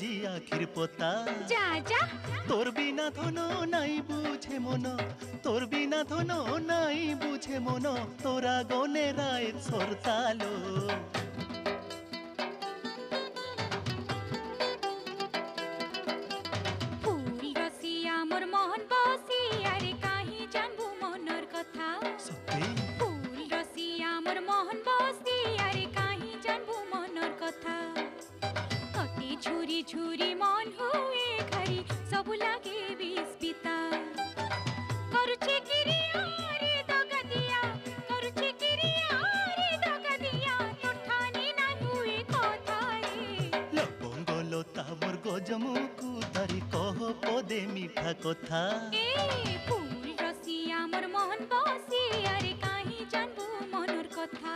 আজি আখির পতা যা যা তোর বিনা ধনো নাই বুঝে মন তোর বিনা ধনো নাই বুঝে মন তোরা গনে রায় সরতালো ফুল রসিয়া মোর মন বসি আরে কাহি জানবু মনর কথা সত্যি ফুল রসিয়া মোর মন বসি আরে কাহি জানবু মনর কথা কতে ঝুরি ঝুরি মন হুয়ে ঘরি সবু লাগে বিস্পিতা করুছে কিরিয়া রে দগা দিয়া করুছে কিরিয়া রে দগা দিয়া তোর ঠানি না হুয়ে কথা রে লবঙ্গলতা মোর গজমুকু ধরি কহ পদে মিঠা কথা এ ফুল রসিয়া মোর মন বসি আরে কাহি জানবু মনর কথা।